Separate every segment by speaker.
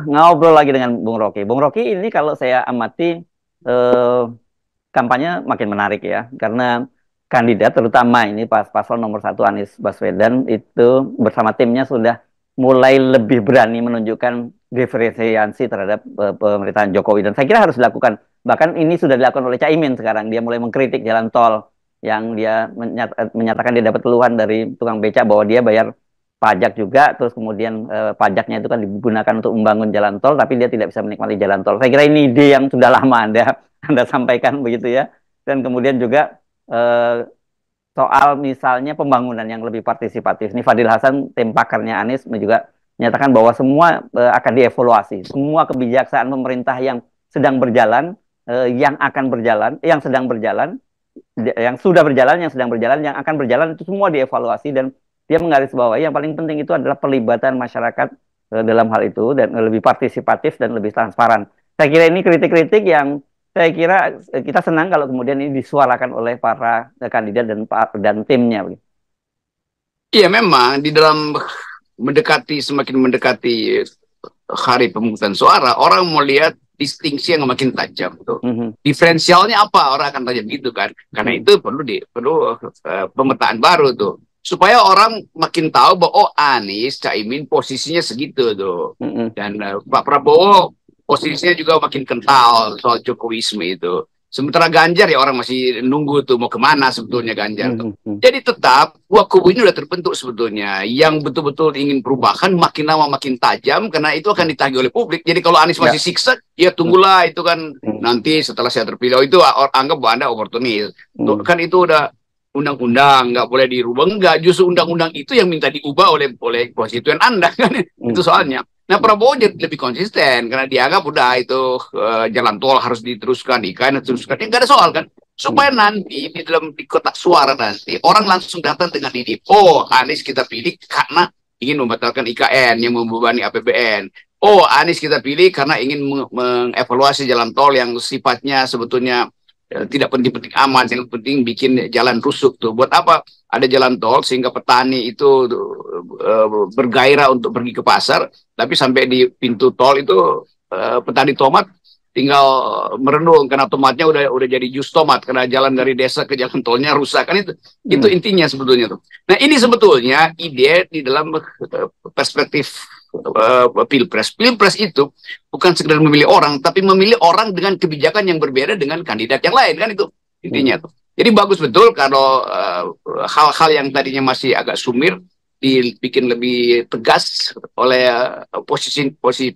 Speaker 1: ngobrol lagi dengan Bung Rocky. Bung Rocky ini kalau saya amati eh, kampanye makin menarik ya, karena kandidat terutama ini pas paslon nomor satu Anies Baswedan itu bersama timnya sudah mulai lebih berani menunjukkan diferensiasi terhadap pemerintahan Jokowi, dan saya kira harus dilakukan. Bahkan ini sudah dilakukan oleh Caimin sekarang. Dia mulai mengkritik jalan tol yang dia menyatakan dia dapat keluhan dari tukang becak bahwa dia bayar pajak juga, terus kemudian pajaknya itu kan digunakan untuk membangun jalan tol, tapi dia tidak bisa menikmati jalan tol. Saya kira ini ide yang sudah lama Anda sampaikan begitu ya. Dan kemudian juga eh, soal misalnya pembangunan yang lebih partisipatif. Ini Fadil Hasan, tim pakarnya Anies, juga menyatakan bahwa semua akan dievaluasi. Semua kebijakan pemerintah yang sedang berjalan, yang akan berjalan, yang sedang berjalan, yang sudah berjalan, yang sedang berjalan, yang akan berjalan, itu semua dievaluasi. Dan dia menggarisbawahi yang paling penting itu adalah pelibatan masyarakat dalam hal itu, dan lebih partisipatif dan lebih transparan. Saya kira ini kritik-kritik yang saya kira kita senang kalau kemudian ini disuarakan oleh para kandidat dan timnya.
Speaker 2: Iya, memang di dalam semakin mendekati hari pemungutan suara, orang mau lihat distingsi yang makin tajam tuh.
Speaker 1: Mhm.
Speaker 2: Diferensialnya apa, orang akan tanya gitu kan. Karena itu perlu pemetaan baru tuh. Supaya orang makin tahu bahwa oh, Anies, Caimin posisinya segitu tuh.
Speaker 1: Mhm.
Speaker 2: Dan Pak Prabowo posisinya juga makin kental soal Jokowisme itu. Sementara Ganjar ya orang masih nunggu tuh mau kemana sebetulnya Ganjar tuh.
Speaker 1: Mhm.
Speaker 2: Jadi tetap dua kubu ini udah terbentuk sebetulnya. Yang betul-betul ingin perubahan makin lama makin tajam karena itu akan ditagih oleh publik. Jadi kalau Anies masih
Speaker 1: Ya.
Speaker 2: siksa, ya tunggulah itu kan
Speaker 1: Mhm.
Speaker 2: nanti setelah saya terpilih. Oh, itu anggap bahwa Anda oportunis.
Speaker 1: Mhm.
Speaker 2: Kan itu udah undang-undang nggak boleh dirubah. Enggak, justru undang-undang itu yang minta diubah oleh konstituen Anda kan. Itu
Speaker 1: Mhm.
Speaker 2: soalnya. Nah, Prabowo jadi lebih konsisten karena dianggap udah itu jalan tol harus diteruskan, IKN diteruskan. Ini nggak ada soal kan. Supaya nanti di kotak suara nanti orang langsung datang dengan ini. Oh, Anies kita pilih karena ingin membatalkan IKN yang membebani APBN. Oh, Anies kita pilih karena ingin mengevaluasi jalan tol yang sifatnya sebetulnya tidak penting-penting aman, yang penting bikin jalan rusuk tuh. Buat apa ada jalan tol sehingga petani itu bergairah untuk pergi ke pasar, tapi sampai di pintu tol itu petani tomat tinggal merenung karena tomatnya udah jadi jus tomat karena jalan dari desa ke jalan tolnya rusak kan itu
Speaker 1: Mhm.
Speaker 2: intinya sebetulnya tuh. Nah, ini sebetulnya ide di dalam perspektif pilpres. Pilpres itu bukan sekedar memilih orang, tapi memilih orang dengan kebijakan yang berbeda dengan kandidat yang lain kan itu intinya tuh. Jadi bagus betul kalau hal-hal yang tadinya masih agak sumir dibikin lebih tegas oleh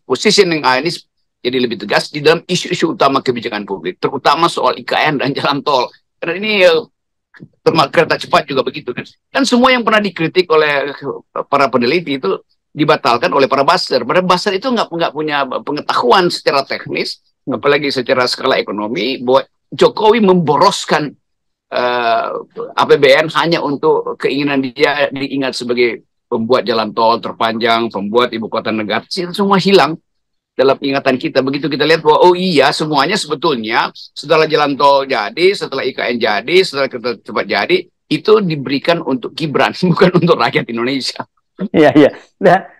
Speaker 2: positioning Anies, jadi lebih tegas di dalam isu-isu utama kebijakan publik, terutama soal IKN dan jalan tol. Karena ini termasuk kereta cepat juga begitu kan. Dan semua yang pernah dikritik oleh para peneliti itu dibatalkan oleh para buzzer. Para buzzer itu nggak punya pengetahuan secara teknis, apalagi secara skala ekonomi, bahwa Jokowi memboroskan APBN hanya untuk keinginan dia diingat sebagai pembuat jalan tol terpanjang, pembuat ibu kota negara. Itu semua hilang dalam ingatan kita. Begitu kita lihat bahwa oh iya, semuanya sebetulnya setelah jalan tol jadi, setelah IKN jadi, setelah kereta cepat jadi, itu diberikan untuk Gibran, bukan untuk rakyat Indonesia.
Speaker 1: Iya, iya.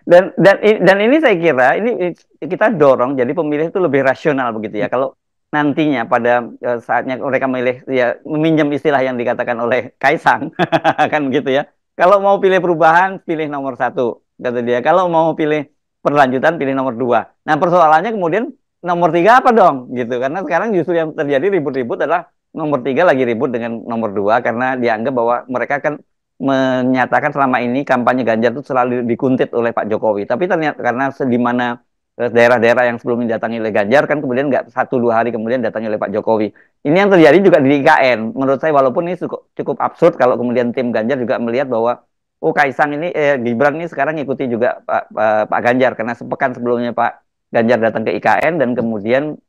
Speaker 1: Dan ini saya kira ini kita dorong jadi pemilih itu lebih rasional begitu ya. Kalau nantinya pada saatnya mereka memilih, ya meminjam istilah yang dikatakan oleh Kaisang kan gitu ya. Kalau mau pilih perubahan, pilih nomor satu kata dia. Kalau mau pilih berlanjutan, pilih nomor dua. Nah, persoalannya kemudian nomor tiga apa dong gitu. Karena sekarang justru yang terjadi ribut-ribut adalah nomor tiga lagi ribut dengan nomor dua karena dianggap bahwa mereka kan menyatakan selama ini kampanye Ganjar itu selalu dikuntit oleh Pak Jokowi. Tapi ternyata karena di mana daerah-daerah yang sebelum didatangi oleh Ganjar kan kemudian nggak satu dua hari kemudian datangi oleh Pak Jokowi. Ini yang terjadi juga di IKN. Menurut saya walaupun ini cukup absurd kalau kemudian tim Ganjar juga melihat bahwa oh Kaisang ini Gibran ini sekarang ngikuti juga Pak Ganjar karena sepekan sebelumnya Pak Ganjar datang ke IKN dan kemudian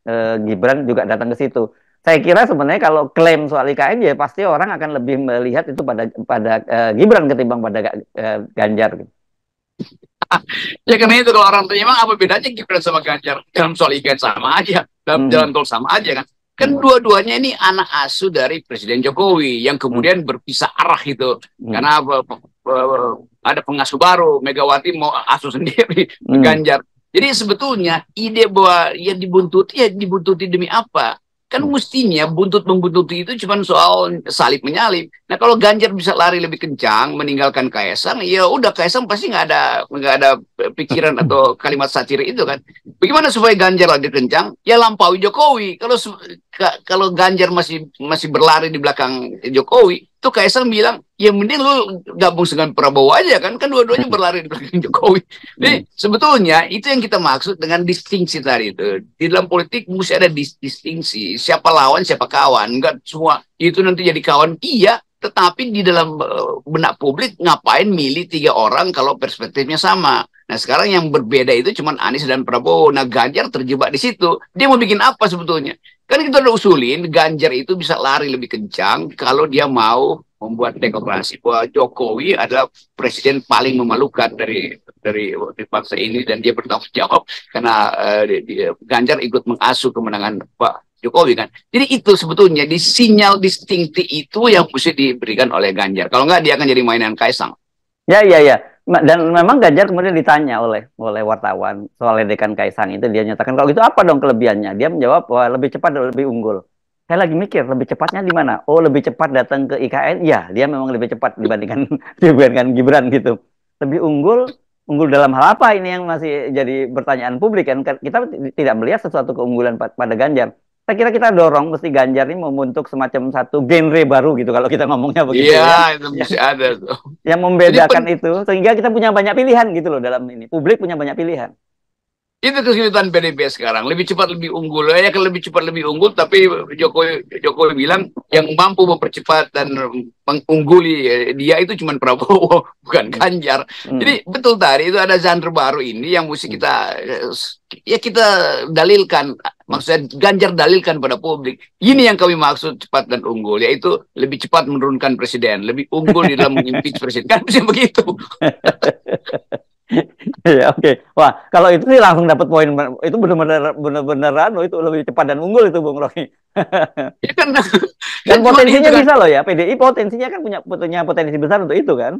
Speaker 1: Gibran juga datang ke situ. Saya kira sebenarnya kalau klaim soal IKN ya pasti orang akan lebih melihat itu pada Gibran ketimbang pada Ganjar gitu.
Speaker 2: Ya karena itu kalau orang tanya emang apa bedanya Gibran sama Ganjar dalam soal IKN sama aja, dalam
Speaker 1: Mhm.
Speaker 2: jalan tol sama aja kan. Kan
Speaker 1: Mhm.
Speaker 2: dua-duanya ini anak asuh dari Presiden Jokowi yang
Speaker 1: Mhm.
Speaker 2: kemudian berpisah arah gitu.
Speaker 1: Mhm.
Speaker 2: Karena ada pengasuh baru, Megawati mau asuh sendiri
Speaker 1: Mhm.
Speaker 2: Ganjar. Jadi sebetulnya ide bahwa yang dibuntuti ya dibuntuti demi apa? Kan mestinya buntut-membuntuti itu cuma soal salib menyalip. Nah kalau Ganjar bisa lari lebih kencang meninggalkan Kaisang, ya udah Kaisang pasti nggak ada pikiran atau kalimat satir itu kan. Bagaimana supaya Ganjar lagi kencang? Ya lampaui Jokowi. Kalau Ganjar masih berlari di belakang Jokowi, itu Kaisang bilang, ya mending lu gabung dengan Prabowo aja kan dua-duanya berlari di belakang Jokowi. Jadi sebetulnya itu yang kita maksud dengan distingsi tadi itu. Di dalam politik mesti ada distingsi. Siapa lawan, siapa kawan. Enggak semua itu nanti jadi kawan. Iya, tetapi di dalam benak publik ngapain milih 3 orang kalau perspektifnya sama. Nah sekarang yang berbeda itu cuma Anies dan Prabowo. Nah Ganjar terjebak di situ. Dia mau bikin apa sebetulnya? Kan kita udah usulin Ganjar itu bisa lari lebih kencang kalau dia mau membuat deklarasi bahwa Jokowi adalah presiden paling memalukan dari bangsa ini dan dia bertanggung jawab karena Ganjar ikut mengasuh kemenangan Pak Jokowi kan. Jadi itu sebetulnya di sinyal distingtif itu yang mesti diberikan oleh Ganjar. Kalau nggak dia akan jadi mainan Kaisang.
Speaker 1: Ya, ya, ya. Dan memang Ganjar kemudian ditanya oleh wartawan soal ledekan Kaisang itu, dia nyatakan kalau itu apa dong kelebihannya? Dia menjawab bahwa lebih cepat dan lebih unggul. Saya lagi mikir lebih cepatnya di mana? Oh, lebih cepat datang ke IKN? Ya, dia memang lebih cepat dibandingkan dibandingkan Gibran gitu. Lebih unggul, unggul dalam hal apa ini yang masih jadi pertanyaan publik kan? Kita tidak melihat sesuatu keunggulan pada Ganjar. Saya kira kita dorong mesti Ganjar ini membentuk semacam satu genre baru gitu kalau kita ngomongnya begitu
Speaker 2: Iya,
Speaker 1: ya.
Speaker 2: itu mesti ada tuh.
Speaker 1: Yang membedakan itu sehingga kita punya banyak pilihan gitu loh dalam ini. Publik punya banyak pilihan.
Speaker 2: Itu kesulitan PDIP sekarang. Lebih cepat, lebih unggul. Ya kan lebih cepat, lebih unggul. Tapi Jokowi bilang yang mampu mempercepat dan mengungguli dia itu cuma Prabowo, bukan Ganjar. Jadi betul tadi itu ada genre baru ini yang mesti kita dalilkan. Maksudnya Ganjar dalilkan pada publik. Ini yang kami maksud cepat dan unggul, yaitu lebih cepat menurunkan presiden, lebih unggul di dalam mengimpeach presiden. Kan bisa begitu.
Speaker 1: Ya, oke. Wah, kalau itu sih langsung dapat poin. Itu benar-benar itu lebih cepat dan unggul itu Bung Rocky.
Speaker 2: Ya kan,
Speaker 1: Dan potensinya bisa loh ya. PDI potensinya kan punya potensi besar untuk itu kan.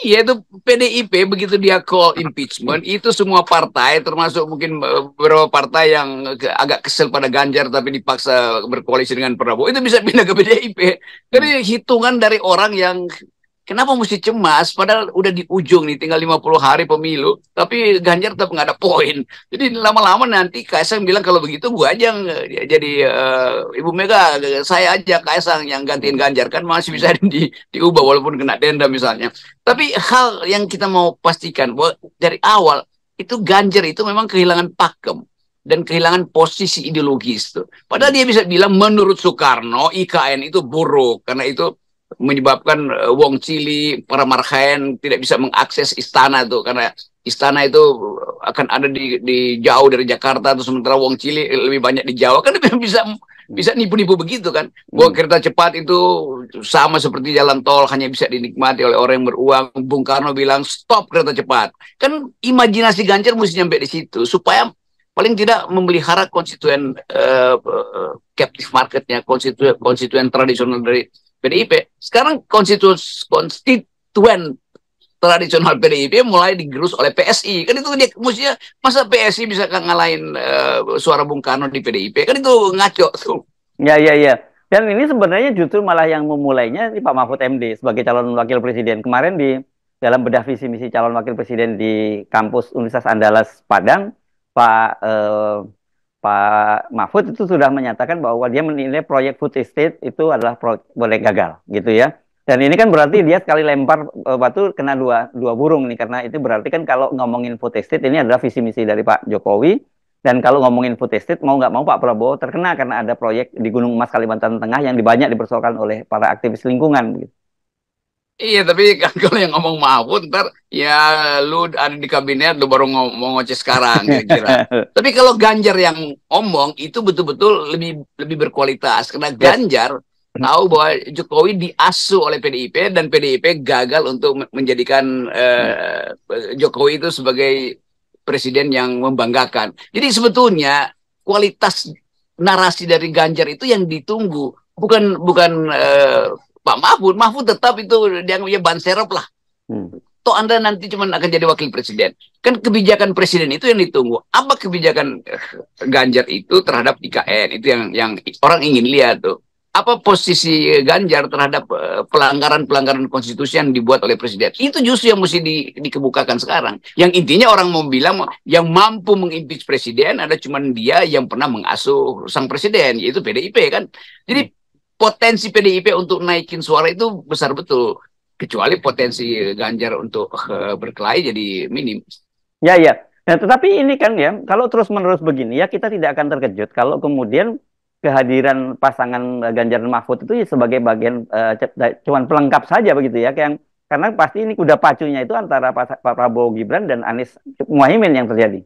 Speaker 2: Iya itu PDIP begitu dia call impeachment itu semua partai termasuk mungkin beberapa partai yang agak kesel pada Ganjar tapi dipaksa berkoalisi dengan Prabowo itu bisa pindah ke PDIP. Jadi hitungan dari orang yang kenapa mesti cemas padahal udah di ujung nih tinggal 50 hari pemilu tapi Ganjar tetap nggak ada poin. Jadi lama-lama nanti Kaisang bilang kalau begitu gua aja yang jadi Ibu Mega saya aja Kaisang yang gantiin Ganjar kan masih bisa diubah walaupun kena denda misalnya. Tapi hal yang kita mau pastikan bahwa dari awal itu Ganjar itu memang kehilangan pakem dan kehilangan posisi ideologis tuh. Padahal dia bisa bilang menurut Soekarno IKN itu buruk karena itu menyebabkan Wong Cili, para marhaen tidak bisa mengakses istana tuh karena istana itu akan ada di jauh dari Jakarta tuh sementara Wong Cili lebih banyak di Jawa kan bisa nipu-nipu begitu kan. Bahwa kereta cepat itu sama seperti jalan tol hanya bisa dinikmati oleh orang yang beruang. Bung Karno bilang stop kereta cepat. Kan imajinasi Ganjar mesti nyampe di situ supaya paling tidak memelihara konstituen captive marketnya, konstituen tradisional dari PDIP. Sekarang konstituen tradisional PDIP mulai digerus oleh PSI. Kan itu dia mestinya masa PSI bisa ngalahin suara Bung Karno di PDIP. Kan itu ngaco tuh.
Speaker 1: Ya, ya, ya. Dan ini sebenarnya justru malah yang memulainya Pak Mahfud MD sebagai calon wakil presiden. Kemarin di dalam bedah visi misi calon wakil presiden di kampus Universitas Andalas Padang, Pak Mahfud itu sudah menyatakan bahwa dia menilai proyek food estate itu adalah proyek gagal, gitu ya. Dan ini kan berarti dia sekali lempar batu kena dua burung nih, karena itu berarti kan kalau ngomongin food estate ini adalah visi misi dari Pak Jokowi, dan kalau ngomongin food estate mau nggak mau Pak Prabowo terkena karena ada proyek di Gunung Emas Kalimantan Tengah yang banyak dipersoalkan oleh para aktivis lingkungan. Gitu.
Speaker 2: Iya, tapi kan kalau yang ngomong Mahfud ntar ya lu ada di kabinet lu baru ngomong ngoceh sekarang kira-kira. Tapi kalau Ganjar yang ngomong itu betul-betul lebih berkualitas karena Ganjar tahu bahwa Jokowi diasuh oleh PDIP dan PDIP gagal untuk menjadikan Jokowi itu sebagai presiden yang membanggakan. Jadi sebetulnya kualitas narasi dari Ganjar itu yang ditunggu, bukan Pak Mahfud tetap itu dia ban serep lah. toh Anda nanti cuma akan jadi wakil presiden. Kan kebijakan presiden itu yang ditunggu. Apa kebijakan Ganjar itu terhadap IKN? Itu yang orang ingin lihat tuh. Apa posisi Ganjar terhadap pelanggaran-pelanggaran konstitusi yang dibuat oleh presiden? Itu justru yang mesti dikemukakan sekarang. Yang intinya orang mau bilang yang mampu mengimpeach presiden ada cuma dia yang pernah mengasuh sang presiden, yaitu PDIP kan. Jadi potensi PDIP untuk naikin suara itu besar betul. Kecuali potensi Ganjar untuk berkelahi jadi minim.
Speaker 1: Ya, ya. Nah, tetapi ini kan ya, kalau terus-menerus begini ya kita tidak akan terkejut kalau kemudian kehadiran pasangan Ganjar dan Mahfud itu ya sebagai bagian cuman pelengkap saja begitu ya, karena pasti ini kuda pacunya itu antara Pak Prabowo Gibran dan Anies Muhaimin yang terjadi.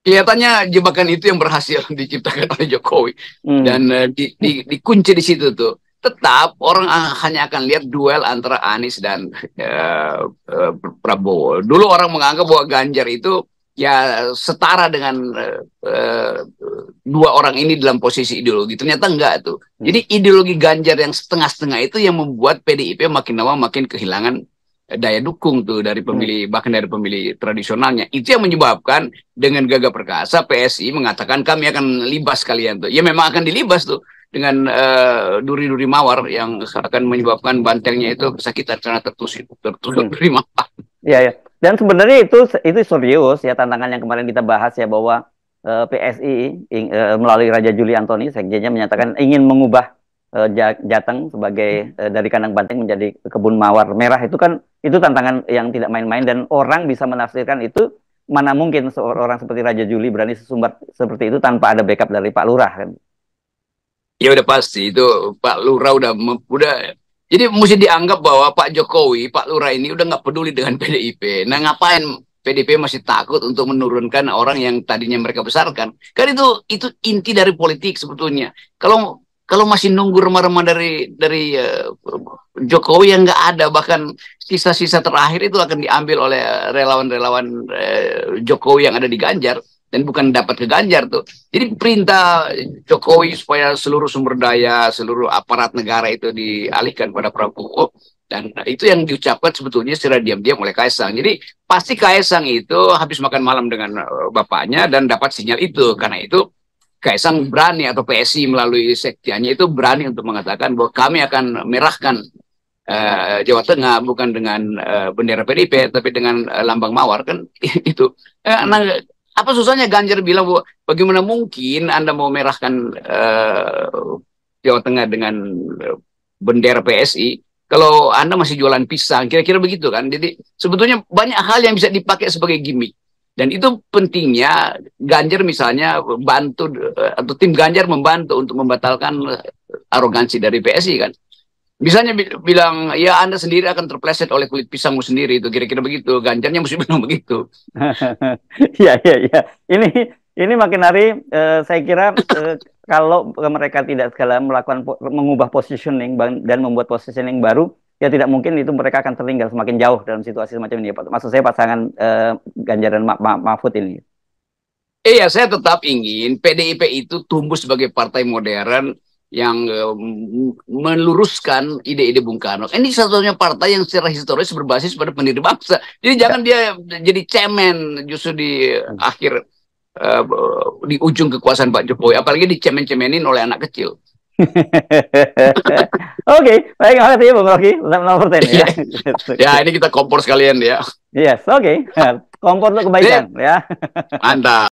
Speaker 2: Kelihatannya jebakan itu yang berhasil diciptakan oleh Jokowi dan dikunci di situ tuh. Tetap orang hanya akan lihat duel antara Anies dan Prabowo. Dulu orang menganggap bahwa Ganjar itu ya setara dengan dua orang ini dalam posisi ideologi. Ternyata enggak tuh. Jadi ideologi Ganjar yang setengah-setengah itu yang membuat PDIP makin lama makin kehilangan daya dukung tuh dari pemilih, bahkan dari pemilih tradisionalnya. Itu yang menyebabkan dengan gagah perkasa PSI mengatakan kami akan libas kalian tuh. Ya memang akan dilibas tuh dengan duri-duri mawar yang akan menyebabkan bantengnya itu kesakitan karena tertusuk duri mawar.
Speaker 1: Iya, ya. Dan sebenarnya itu serius ya, tantangan yang kemarin kita bahas ya, bahwa PSI melalui Raja Juli Antoni sekjennya menyatakan ingin mengubah Jateng sebagai dari kandang banteng menjadi kebun mawar merah. Itu kan tantangan yang tidak main-main, dan orang bisa menafsirkan itu, mana mungkin seorang seperti Raja Juli berani sesumbar seperti itu tanpa ada backup dari Pak Lurah kan.
Speaker 2: Ya udah pasti itu Pak Lurah udah jadi mesti dianggap bahwa Pak Jokowi, Pak Lurah ini udah nggak peduli dengan PDIP. Nah ngapain PDIP masih takut untuk menurunkan orang yang tadinya mereka besarkan? Kan itu inti dari politik sebetulnya. Kalau masih nunggu remah-remah dari Jokowi yang nggak ada, bahkan sisa-sisa terakhir itu akan diambil oleh relawan-relawan Jokowi yang ada di Ganjar dan bukan dapat ke Ganjar tuh. Jadi perintah Jokowi supaya seluruh sumber daya, seluruh aparat negara itu dialihkan pada Prabowo, dan itu yang diucapkan sebetulnya secara diam-diam oleh Kaisang. Jadi pasti Kaisang itu habis makan malam dengan bapaknya dan dapat sinyal itu. Karena itu Kaisang berani, atau PSI melalui sektiannya itu berani untuk mengatakan bahwa kami akan merahkan Jawa Tengah bukan dengan bendera PDIP tapi dengan lambang mawar kan itu. Nah, apa susahnya Ganjar bilang bahwa bagaimana mungkin Anda mau merahkan Jawa Tengah dengan bendera PSI kalau Anda masih jualan pisang, kira-kira begitu kan. Jadi sebetulnya banyak hal yang bisa dipakai sebagai gimmick. Dan itu pentingnya Ganjar misalnya bantu, atau tim Ganjar membantu untuk membatalkan arogansi dari PSI kan. Misalnya bilang, ya Anda sendiri akan terpleset oleh kulit pisangmu sendiri, itu kira-kira begitu. Ganjarnya mesti bilang begitu.
Speaker 1: Iya, iya, iya. Ini makin hari saya kira kalau mereka tidak segala mengubah positioning dan membuat positioning baru, ya tidak mungkin itu mereka akan tertinggal semakin jauh dalam situasi semacam ini. Maksud saya pasangan Ganjar dan Mahfud ini.
Speaker 2: Iya, saya tetap ingin PDIP itu tumbuh sebagai partai modern yang meluruskan ide-ide Bung Karno. Ini satu-satunya partai yang secara historis berbasis pada pendiri bangsa. Jadi jangan dia jadi cemen justru di akhir di ujung kekuasaan Pak Jokowi, apalagi dicemen-cemenin oleh anak kecil.
Speaker 1: Oke, baik, makasih Bung Rocky, nomor 10 ya.
Speaker 2: Ya, ini kita kompor sekalian ya.
Speaker 1: Yes, oke. Kompor untuk kebaikan ya.
Speaker 2: Mantap.